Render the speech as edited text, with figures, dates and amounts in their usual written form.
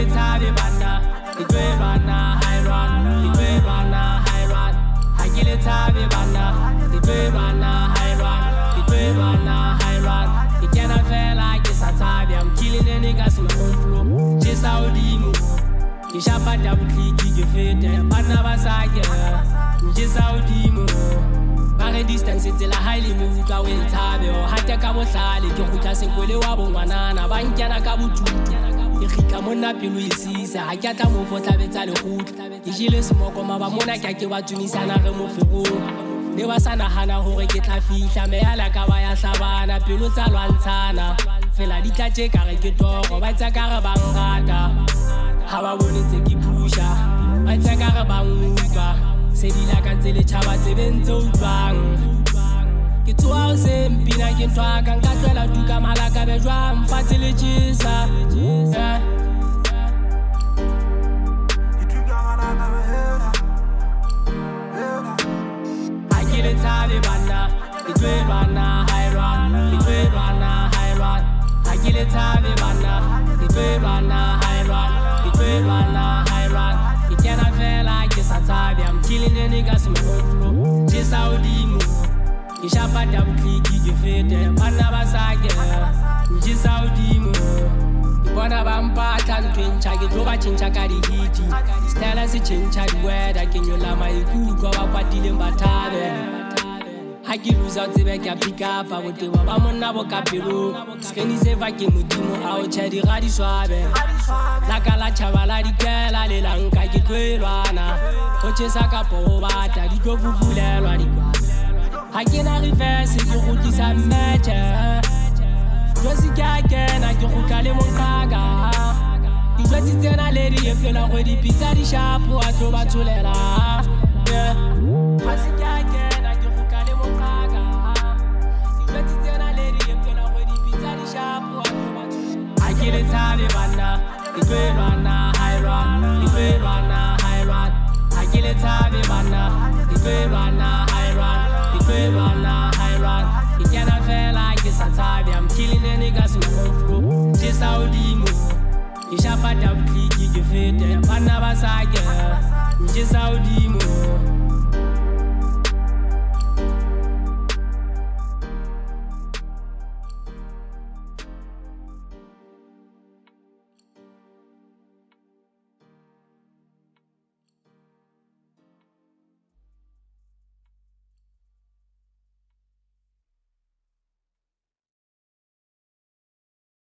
le tsabe bana ke tlo e lwana high run ke tlo e lwana high run ha ke le tsabe bana ke tlo e lwana high run ke tlo e lwana high run ke kena fela ke sa tsabe I'm killing any gas my own flow je Saudimo ke shapa double click ke fete bana ba sa ke je Saudimo Mare distance it's la highly move ka we tsabe o hata ka bohlale ke khutla sekwele wa bongwanana ba nkena ka botutu ke khitla monna pelo isisa ha ke tla mo fotla betsa le khutla ke jile smoko maba mona ke ba tumisana re mo fego ne ba sana hana hore ke tla fihla me yala ka ba ya hlabana pelo tsa lwantshana fela di tla tse ka re ke toro ba tsa ka re bangata ha ba bonetse ke pusha ba tsa ka re banguka se di la ka tsele tshaba tsebentse utlwang ke tsoa o se mpina ke ntwa ka nka tlwela tuka malaka be jwang fatshe le tjesa ha ke le tsabe bana ke tlo e lwana high run ke tlo e lwana high run ha ke le tsabe bana ke tlo e lwana high run ke tlo e lwana high run ke kena fela ke sa tsabe I'm killing any gas my own flow je Saudimo ke shapa double click ke fete bana ba sa ke je Saudimo ke bona ba mpatla ntwentsha ke tlo ba tjentjha ka di hit style se tjentjha di weather ke nyola maikutlo ba kwatile mbathabe ha ke luza tsebe ke pick up a botebo ba monna bo ka pelo skeni se va ke modimo a o tshedi ga di swabe la ka la chabala di kela le lanka ke tlwelwana o tshesa ka po bata di tlo fufulelwa di kwa ha ke na reverse ke go tlisa match jo se ka kena ke go tla le monkaga di jwetsi tsena le di efela go di pizza di shapo a tlo ba tsolela ha se ka kena ke go tla le monkaga di jwetsi tsena le di efela go di pizza di shapo a tlo ba tsolela ha ke le tsabe bana ke tlo e lwana high run ke tlo e lwana high run ha ke le tsabe bana ke tlo e lwana high run ke tlo e lwana high run ke kena fela ke sa tsabe I'm killing any gas my own flow je Saudimo ke shapa double click ke fete bana ba sa ke je Saudimo